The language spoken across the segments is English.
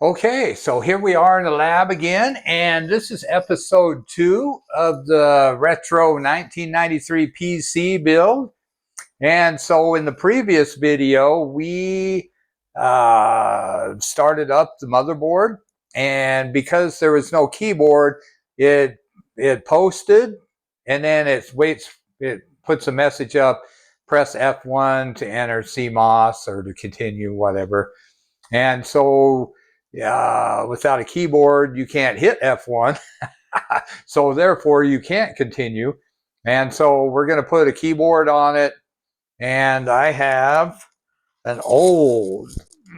Okay, so here we are in the lab again, and this is episode 2 of the retro 1993 PC build. And so in the previous video, we started up the motherboard, and because there was no keyboard, it posted, and then it puts a message up, press F1 to enter CMOS or to continue, whatever. And so without a keyboard, you can't hit F1. So therefore, you can't continue. And so we're going to put a keyboard on it. And I have an old,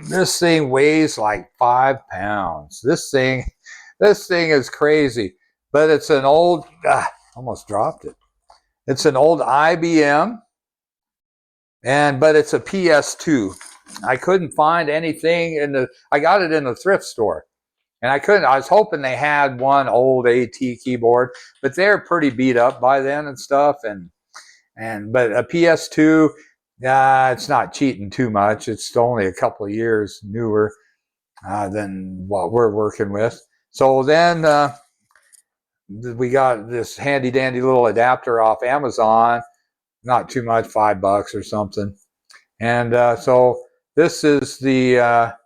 this thing weighs like 5 pounds. This thing is crazy. But it's an old, almost dropped it. It's an old IBM, but it's a PS2. I couldn't find anything I got it in the thrift store. And I was hoping they had one old AT keyboard, but they're pretty beat up by then and stuff. But a PS2, it's not cheating too much. It's only a couple of years newer than what we're working with. So then we got this handy dandy little adapter off Amazon, not too much, $5 or something. And so this is the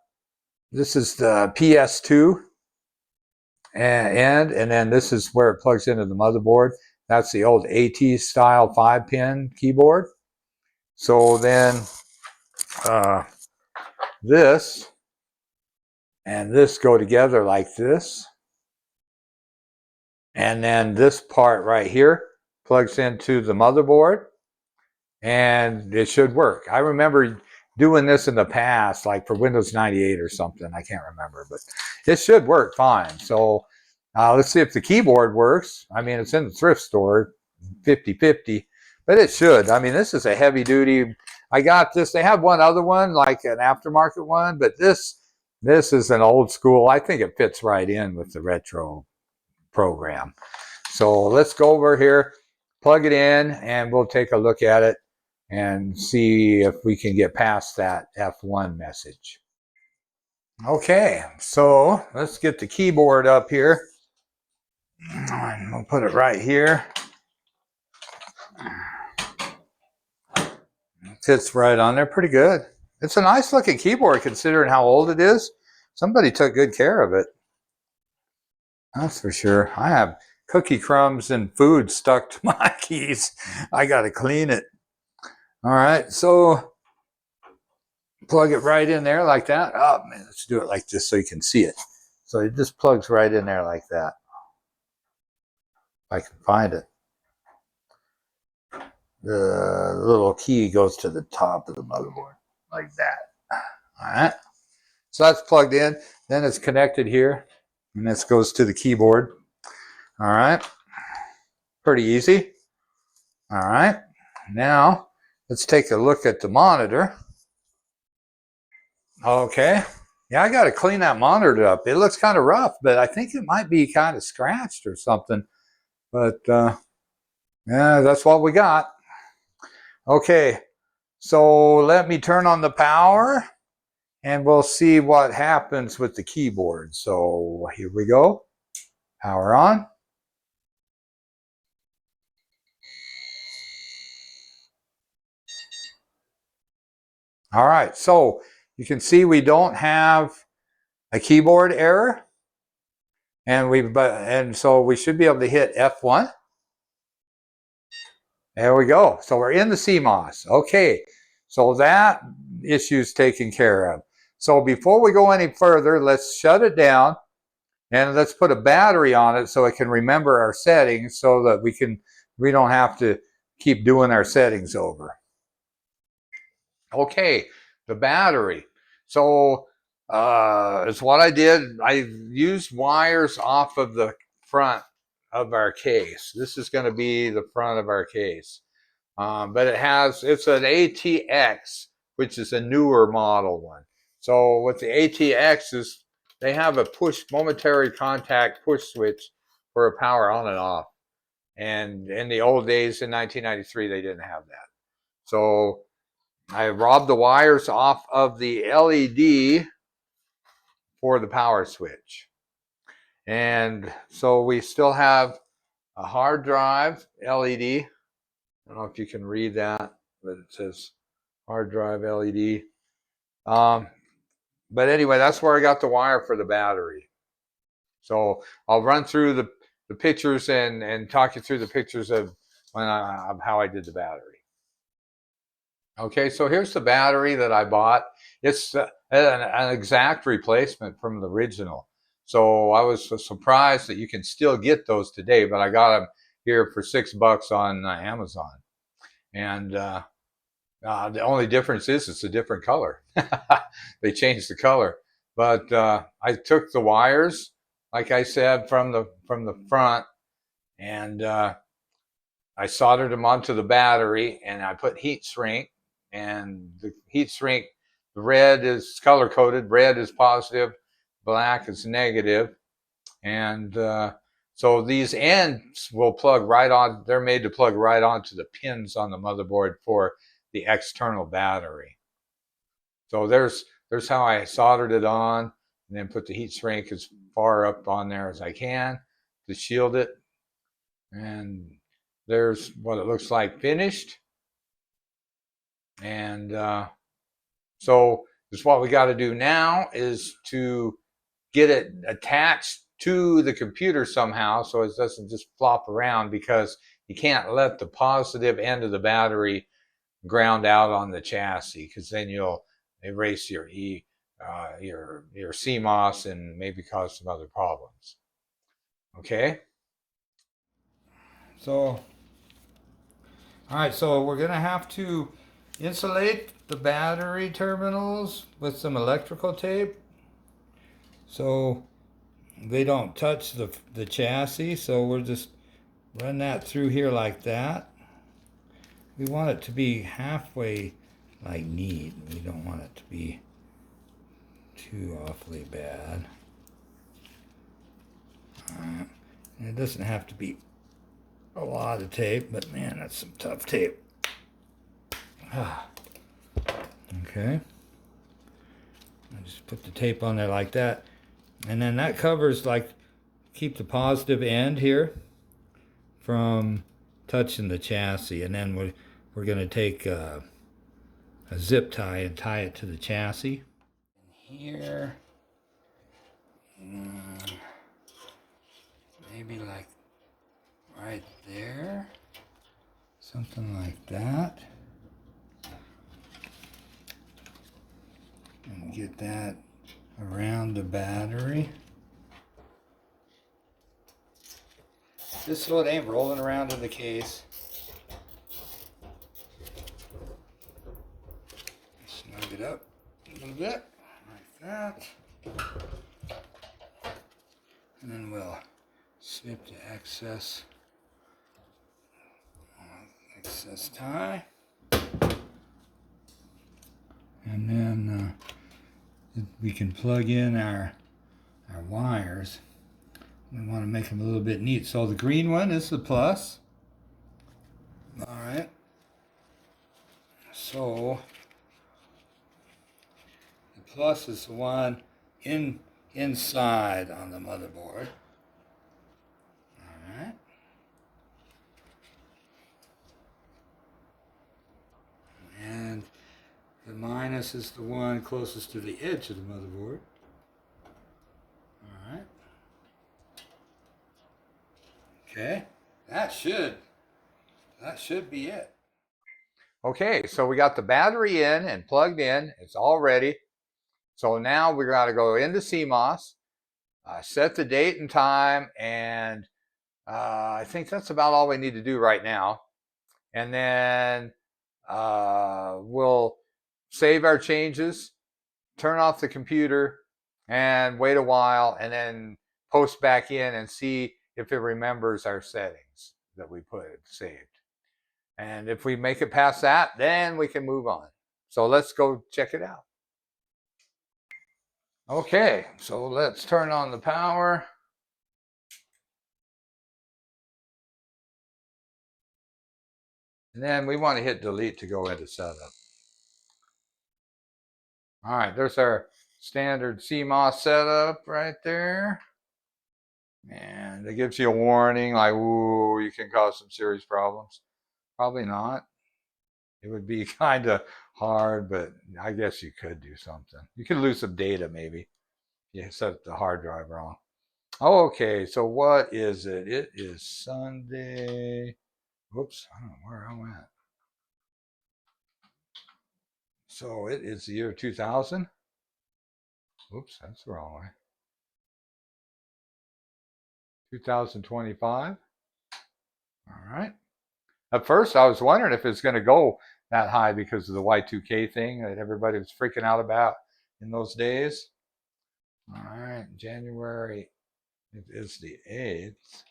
PS2 and then this is where it plugs into the motherboard. That's the old AT style 5-pin keyboard. So then this and this go together like this. And then this part right here plugs into the motherboard, and it should work. I remember doing this in the past, like for Windows 98 or something. I can't remember, but it should work fine. So let's see if the keyboard works. I mean, it's in the thrift store, 50-50, but it should. I mean, this is a heavy duty. I got this. They have one other one, like an aftermarket one, but this is an old school. I think it fits right in with the retro program. So let's go over here, plug it in, and we'll take a look at it and see if we can get past that F1 message. Okay, so let's get the keyboard up here. And we'll put it right here. It fits right on there pretty good. It's a nice looking keyboard considering how old it is. Somebody took good care of it. That's for sure. I have cookie crumbs and food stuck to my keys. I got to clean it. All right, so plug it right in there like that. Oh man, let's do it like this so you can see it. So it just plugs right in there like that. If I can find it. The little key goes to the top of the motherboard like that. All right, so that's plugged in. Then it's connected here, and this goes to the keyboard. All right, pretty easy. All right, now let's take a look at the monitor. Okay, yeah, I got to clean that monitor up. It looks kind of rough, but I think it might be kind of scratched or something. But yeah, that's what we got. Okay, so let me turn on the power, and we'll see what happens with the keyboard. So here we go. Power on. All right, so you can see we don't have a keyboard error, and so we should be able to hit F1. There we go. So we're in the CMOS. Okay, so that issue's taken care of. So before we go any further, let's shut it down, and let's put a battery on it so it can remember our settings, so that we don't have to keep doing our settings over. Okay, the battery. So it's what I did. I used wires off of the front of our case. This is going to be the front of our case. But it's an ATX, which is a newer model one. So with the ATXs, they have a momentary contact push switch for a power on and off. And in the old days in 1993, they didn't have that. So I robbed the wires off of the LED for the power switch. And so we still have a hard drive LED. I don't know if you can read that, but it says hard drive LED. But anyway, that's where I got the wire for the battery. So I'll run through the pictures and talk you through the pictures of how I did the battery. Okay, so here's the battery that I bought. It's an exact replacement from the original. So I was surprised that you can still get those today, but I got them here for $6 on Amazon. And the only difference is it's a different color. They changed the color. But I took the wires, like I said, from the front, and I soldered them onto the battery, and I put heat shrink. And the heat shrink, the red is color coded. Red is positive, black is negative. And so these ends will plug right on. They're made to plug right onto the pins on the motherboard for the external battery. So there's how I soldered it on, and then put the heat shrink as far up on there as I can to shield it. And there's what it looks like finished. And so just what we got to do now is to get it attached to the computer somehow so it doesn't just flop around, because you can't let the positive end of the battery ground out on the chassis, because then you'll erase your CMOS and maybe cause some other problems. Okay. So, all right, so we're gonna have to insulate the battery terminals with some electrical tape so they don't touch the chassis. So we'll just run that through here like that. We want it to be halfway like neat. We don't want it to be too awfully bad. And it doesn't have to be a lot of tape, but man, that's some tough tape. Okay. I just put the tape on there like that. And then that covers, like, keep the positive end here from touching the chassis. And then we're going to take a zip tie and tie it to the chassis. Here, maybe like right there, something like that. And get that around the battery. Just so it ain't rolling around in the case. Snug it up a little bit, like that. And then we'll snip the excess tie. And then we can plug in our wires. We want to make them a little bit neat. So the green one is the plus. All right. So the plus is the one inside on the motherboard. All right. And the minus is the one closest to the edge of the motherboard. All right. Okay, that should be it. Okay, so we got the battery in and plugged in. It's all ready. So now we got to go into CMOS, set the date and time, and I think that's about all we need to do right now. And then we'll save our changes, turn off the computer, and wait a while, and then post back in and see if it remembers our settings that we put saved. And if we make it past that, then we can move on. So let's go check it out. Okay, so let's turn on the power. And then we want to hit delete to go into setup. All right, there's our standard CMOS setup right there. And it gives you a warning like, ooh, you can cause some serious problems. Probably not. It would be kind of hard, but I guess you could do something. You could lose some data maybe. You set the hard drive wrong. Okay, so what is it? It is Sunday. Whoops, I don't know where I'm at. So it is the year 2000. Whoops, that's the wrong way. 2025. All right. At first, I was wondering if it's going to go that high because of the Y2K thing that everybody was freaking out about in those days. All right, January, it is the 8th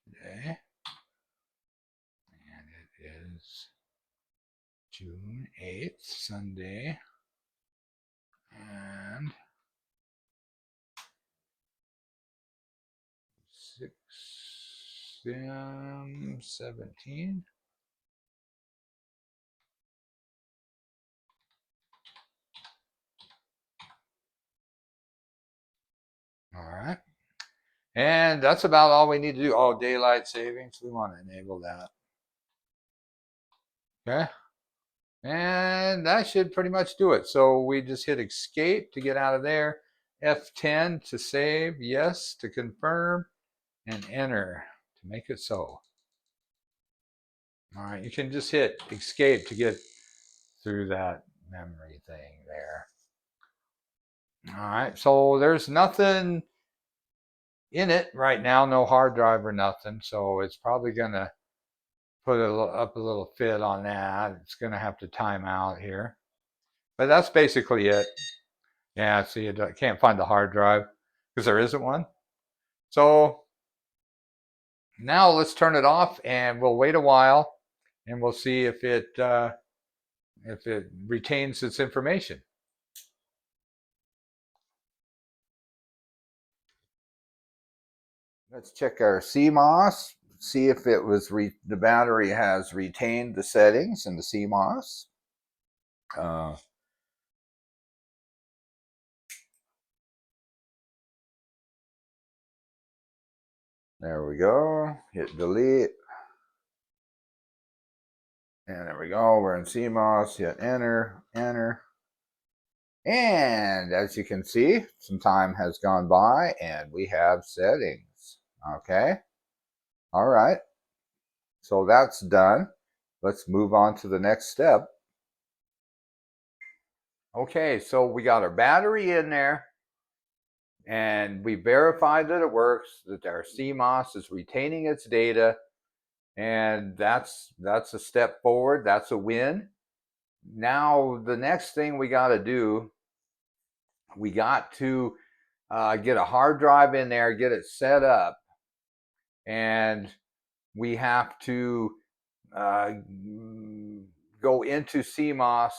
today, and it is June 8th, Sunday, and 6/17. All right. And that's about all we need to do. Oh, daylight savings. We want to enable that. Okay. And that should pretty much do it. So we just hit escape to get out of there. F10 to save. Yes to confirm. And enter to make it so. All right. You can just hit escape to get through that memory thing there. All right. So there's nothing in it right now. No hard drive or nothing. So it's probably going to put up a little fit on that. It's going to have to time out here. But that's basically it. Yeah, see, I can't find the hard drive because there isn't one. So now let's turn it off and we'll wait a while and we'll see if it retains its information. Let's check our CMOS, see if it was the battery has retained the settings in the CMOS. There we go. Hit delete. And there we go. We're in CMOS. Hit enter, enter. And as you can see, some time has gone by and we have settings. Okay. All right. So that's done. Let's move on to the next step. Okay, so we got our battery in there and we verified that it works, that our CMOS is retaining its data, and that's a step forward. That's a win. Now the next thing we got to do, we got to get a hard drive in there, get it set up, and we have to go into CMOS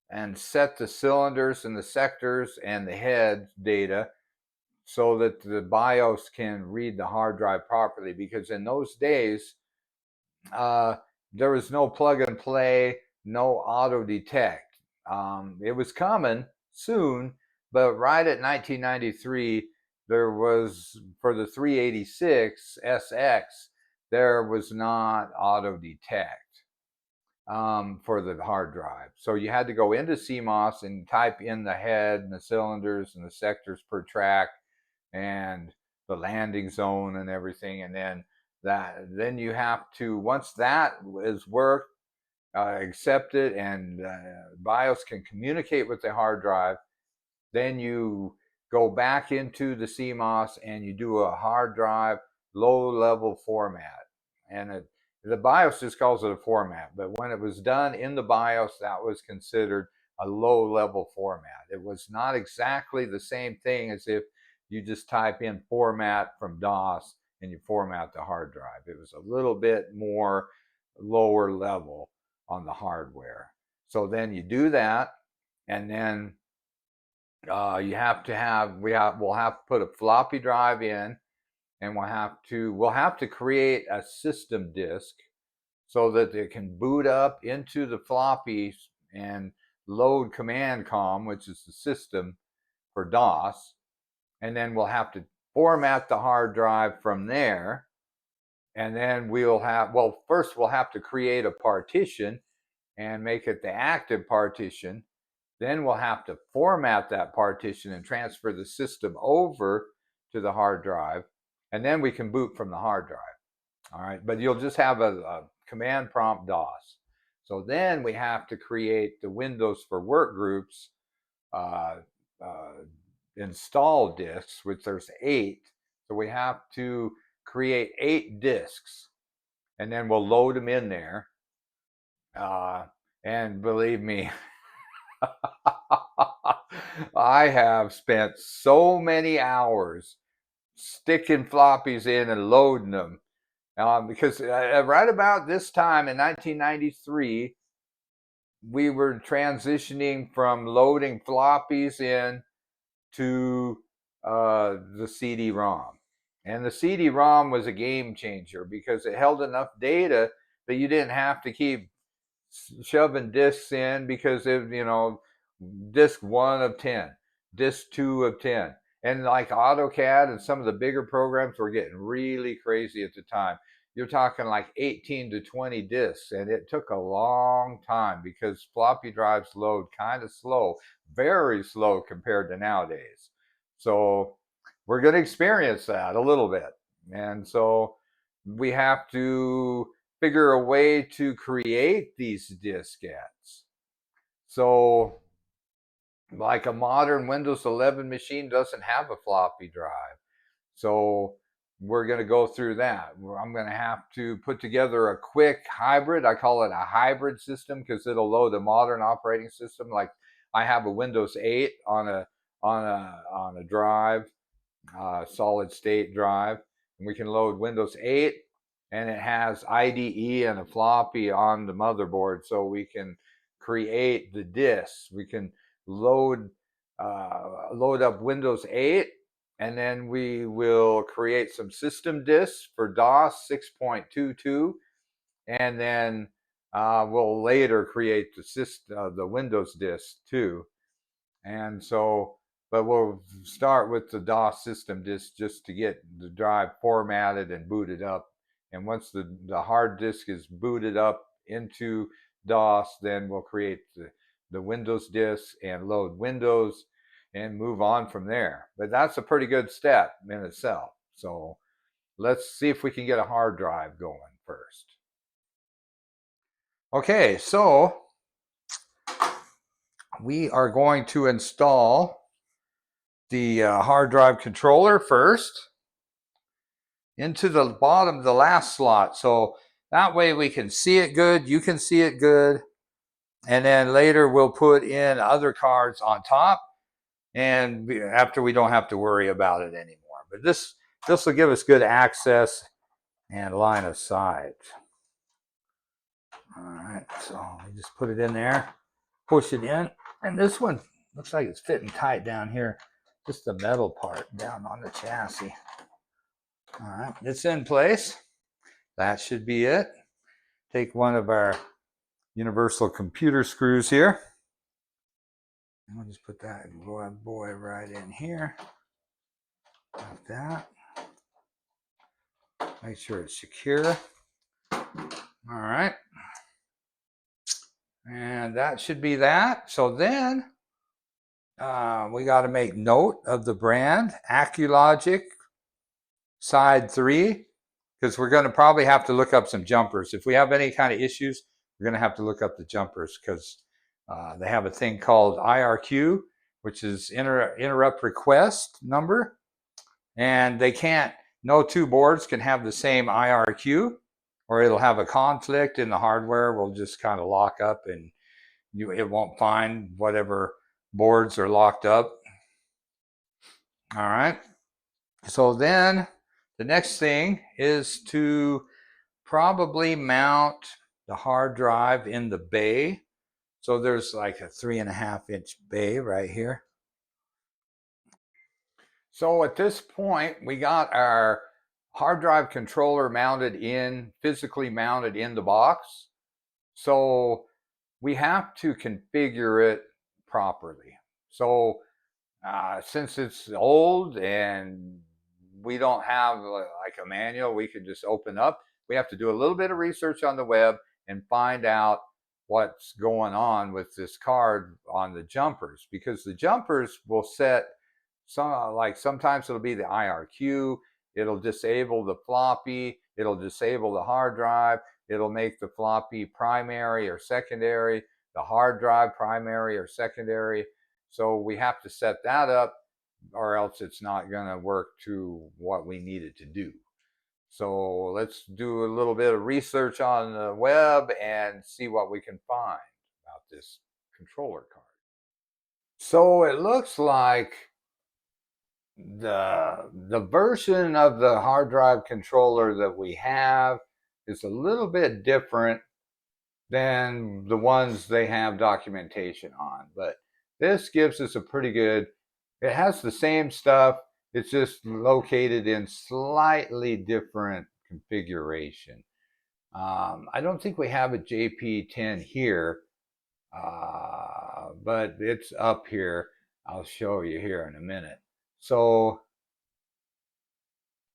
and set the cylinders and the sectors and the head data so that the BIOS can read the hard drive properly. Because in those days, there was no plug and play, no auto detect. It was coming soon, but right at 1993, there was, for the 386 SX, there was not auto detect for the hard drive. So you had to go into CMOS and type in the head and the cylinders and the sectors per track and the landing zone and everything. And then you have to, once that is worked, accept it, and BIOS can communicate with the hard drive, then you go back into the CMOS and you do a hard drive low-level format. And the BIOS just calls it a format, but when it was done in the BIOS, that was considered a low-level format. It was not exactly the same thing as if you just type in format from DOS and you format the hard drive. It was a little bit more lower level on the hardware. So then you do that, and then you have to have, we'll have to put a floppy drive in, and we'll have to create a system disk so that it can boot up into the floppy and load command com, which is the system for DOS. And then we'll have to format the hard drive from there. And then first we'll have to create a partition and make it the active partition. Then we'll have to format that partition and transfer the system over to the hard drive. And then we can boot from the hard drive. All right, but you'll just have a command prompt DOS. So then we have to create the Windows for Workgroups install disks, which there's 8. So we have to create 8 disks, and then we'll load them in there. And believe me, I have spent so many hours sticking floppies in and loading them. Because right about this time in 1993, we were transitioning from loading floppies in to the CD-ROM. And the CD-ROM was a game changer because it held enough data that you didn't have to keep shoving discs in, because disc 1 of 10, disc 2 of 10. And like AutoCAD and some of the bigger programs were getting really crazy at the time. You're talking like 18 to 20 discs, and it took a long time because floppy drives load kind of slow, very slow compared to nowadays. So we're going to experience that a little bit. And so we have to figure a way to create these diskettes. So like a modern Windows 11 machine doesn't have a floppy drive. So we're going to go through that. I'm going to have to put together a quick hybrid. I call it a hybrid system because it'll load a modern operating system. Like I have a Windows 8 on a drive, solid state drive, and we can load Windows 8, and it has IDE and a floppy on the motherboard, so we can create the disks. We can load up Windows 8, and then we will create some system disks for DOS 6.22, and then we'll later create the Windows disk too. And so, but we'll start with the DOS system disk just to get the drive formatted and booted up. And once the hard disk is booted up into DOS, then we'll create the Windows disk and load Windows and move on from there. But that's a pretty good step in itself. So let's see if we can get a hard drive going first. Okay, so we are going to install the hard drive controller first into the bottom, the last slot. So that way we can see it good, you can see it good, and then later we'll put in other cards on top, and after we don't have to worry about it anymore. But this will give us good access and line of sight. All right, so we just put it in there, push it in, and this one looks like it's fitting tight down here, just the metal part down on the chassis. All right, it's in place. That should be it. Take one of our universal computer screws here, and we'll just put that boy right in here, like that. Make sure it's secure. All right, and that should be that. So then we got to make note of the brand, Acculogic Side 3, because we're going to probably have to look up some jumpers. If we have any kind of issues, we're going to have to look up the jumpers, because they have a thing called IRQ, which is interrupt request number, and they can't, no two boards can have the same IRQ, or it'll have a conflict in the hardware. We'll just kind of lock up, and it won't find whatever boards are locked up. All right, so then the next thing is to probably mount the hard drive in the bay. So there's like a 3.5-inch bay right here. So at this point, we got our hard drive controller physically mounted in the box. So we have to configure it properly. So since it's old and we don't have like a manual we could just open up, we have to do a little bit of research on the web and find out what's going on with this card on the jumpers, because the jumpers will set like sometimes it'll be the IRQ, it'll disable the floppy, it'll disable the hard drive, it'll make the floppy primary or secondary, the hard drive primary or secondary. So we have to set that up or else it's not going to work to what we need it to do. So let's do a little bit of research on the web and see what we can find about this controller card. So it looks like the version of the hard drive controller that we have is a little bit different than the ones they have documentation on, but this gives us a pretty good, it has the same stuff, it's just located in slightly different configuration. I don't think we have a JP10 here, but it's up here. I'll show you here in a minute. So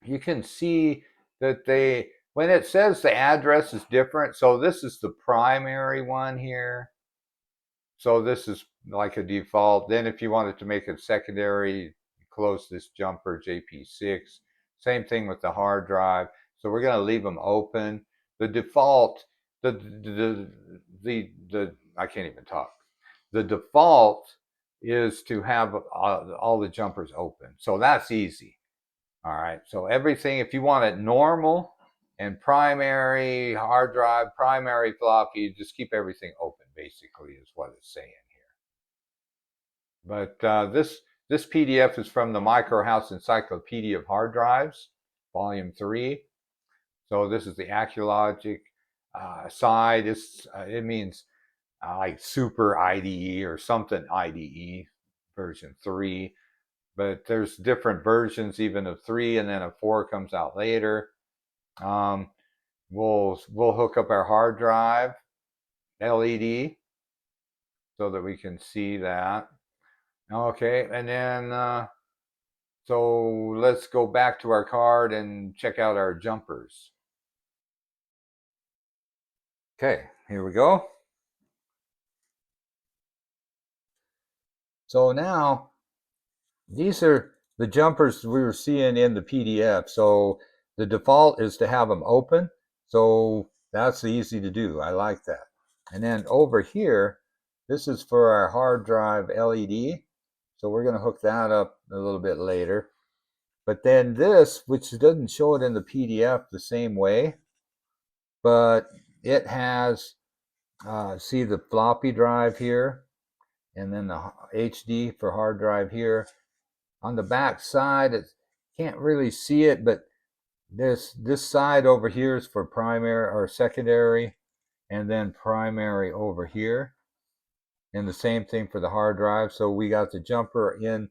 you can see that when it says the address is different, so this is the primary one here. So this is like a default. Then if you wanted to make it secondary, close this jumper JP6. Same thing with the hard drive. So we're going to leave them open. The default, I can't even talk. The default is to have all the jumpers open. So that's easy. All right. So everything, if you want it normal and primary hard drive, primary floppy, just keep everything open, basically, is what it's saying here. But this PDF is from the Micro House Encyclopedia of Hard Drives, Volume 3. So this is the Acculogic side. It means like Super IDE or something IDE, version 3. But there's different versions even of 3, and then a 4 comes out later. We'll hook up our hard drive LED so that we can see that. Okay, and then so let's go back to our card and check out our jumpers. Okay, here we go. So now these are the jumpers we were seeing in the PDF. So the default is to have them open. So that's easy to do. I like that. And then over here, this is for our hard drive LED. So we're going to hook that up a little bit later. But then this, which doesn't show it in the PDF the same way, but it has, see the floppy drive here, and then the HD for hard drive here. On the back side, it can't really see it, but this side over here is for primary or secondary, and then primary over here. And the same thing for the hard drive. So we got the jumper in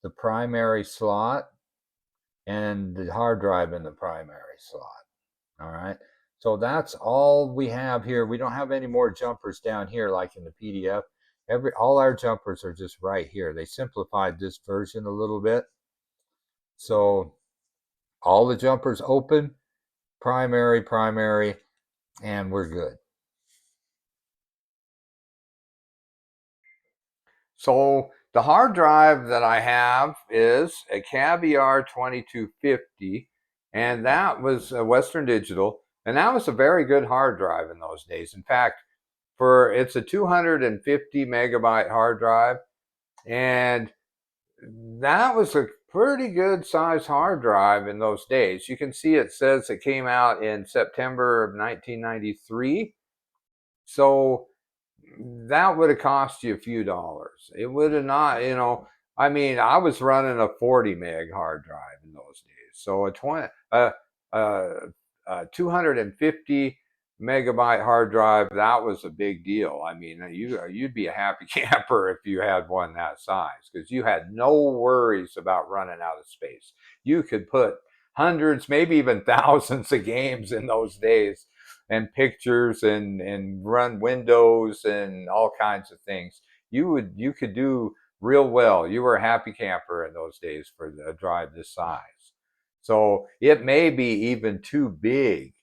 the primary slot and the hard drive in the primary slot. All right. So that's all we have here. We don't have any more jumpers down here like in the PDF. All our jumpers are just right here. They simplified this version a little bit. So all the jumpers open, primary, and we're good. So the hard drive that I have is a Caviar 2250, and that was a Western Digital, and that was a very good hard drive in those days. In fact, it's a 250 megabyte hard drive, and that was a pretty good size hard drive in those days. You can see it says it came out in September of 1993. So that would have cost you a few dollars. It would have not, I mean, I was running a 40 meg hard drive in those days. So a 250 megabyte hard drive, that was a big deal. I mean, you'd be a happy camper if you had one that size, because you had no worries about running out of space. You could put hundreds, maybe even thousands of games in those days, and pictures and run windows and all kinds of things. You could do real well. You were a happy camper in those days for a drive this size. So it may be even too big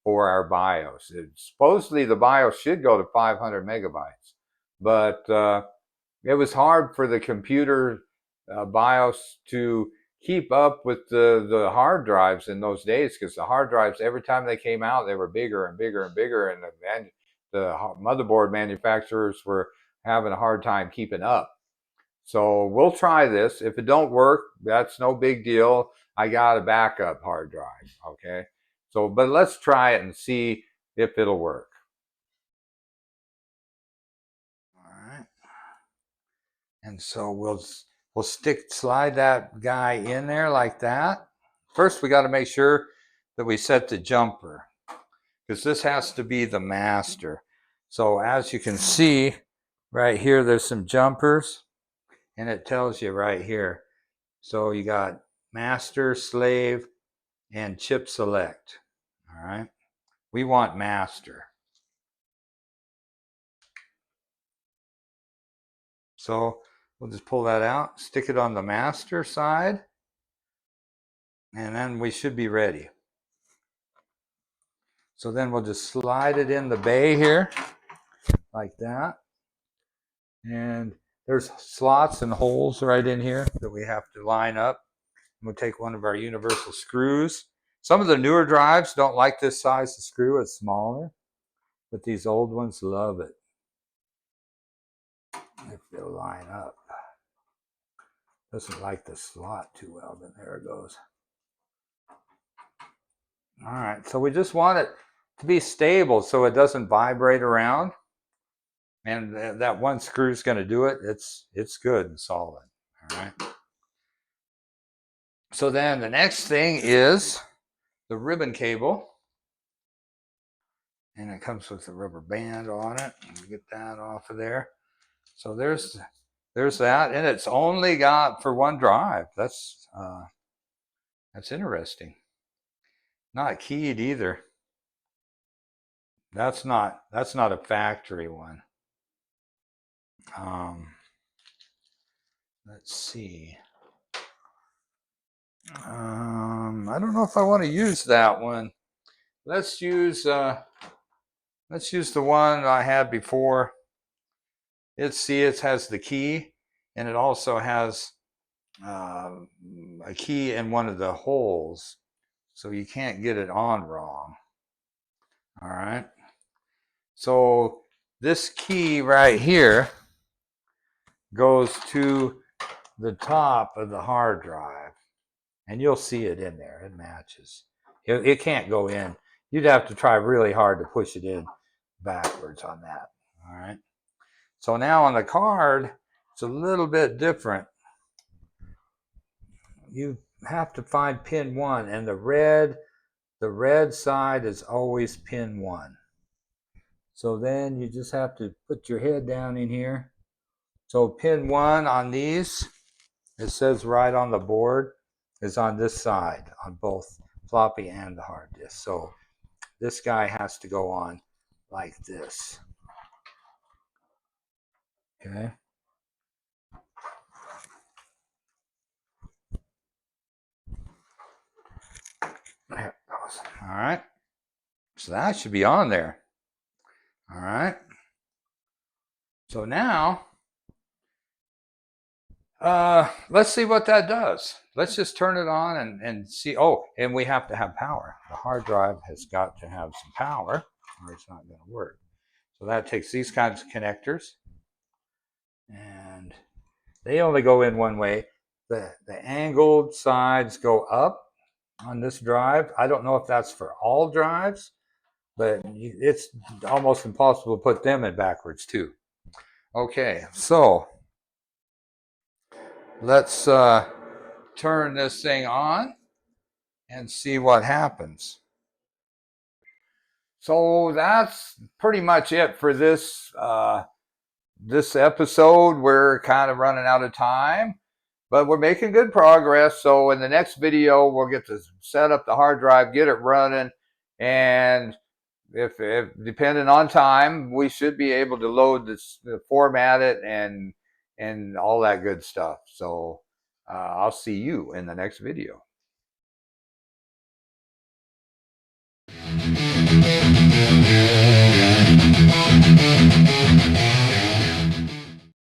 for our BIOS. Supposedly the BIOS should go to 500 megabytes, but it was hard for the computer BIOS to keep up with the hard drives in those days, because the hard drives, every time they came out, they were bigger and bigger and bigger, and the motherboard manufacturers were having a hard time keeping up. So we'll try this. If it don't work, that's no big deal. I got a backup hard drive, okay? So, but let's try it and see if it'll work. All right. And so we'll slide that guy in there like that. First, we got to make sure that we set the jumper, because this has to be the master. So as you can see right here, there's some jumpers, and it tells you right here. So you got master, slave, and chip select. All right. We want master. So we'll just pull that out, stick it on the master side, and then we should be ready. So then we'll just slide it in the bay here, like that. And there's slots and holes right in here that we have to line up. We'll take one of our universal screws. Some of the newer drives don't like this size of screw, it's smaller, but these old ones love it if they'll line up. Doesn't like the slot too well, then there it goes. All right, so we just want it to be stable so it doesn't vibrate around. And that one screw is going to do it. It's good and solid. All right. So then the next thing is the ribbon cable. And it comes with a rubber band on it. Get that off of there. So there's that, and it's only got for one drive. That's interesting. Not keyed either. That's not a factory one. Let's see. I don't know if I want to use that one. Let's use the one I had before. It has the key, and it also has a key in one of the holes, so you can't get it on wrong. All right. So this key right here goes to the top of the hard drive, and you'll see it in there. It matches. It can't go in. You'd have to try really hard to push it in backwards on that. All right. So now on the card, it's a little bit different. You have to find pin 1, and the red side is always pin 1. So then you just have to put your head down in here. So pin 1 on these, it says right on the board, is on this side, on both floppy and the hard disk. So this guy has to go on like this. Okay. There it goes. All right. So that should be on there. All right. So now, let's see what that does. Let's just turn it on and see. Oh, and we have to have power. The hard drive has got to have some power, or it's not going to work. So that takes these kinds of connectors, and they only go in one way. The angled sides go up on this drive. I don't know if that's for all drives, but it's almost impossible to put them in backwards too. Okay, so let's turn this thing on and see what happens. So that's pretty much it for this this episode. We're kind of running out of time, but we're making good progress. So in the next video, we'll get to set up the hard drive, get it running, and if depending on time, we should be able to load this, format it, and all that good stuff. So I'll see you in the next video.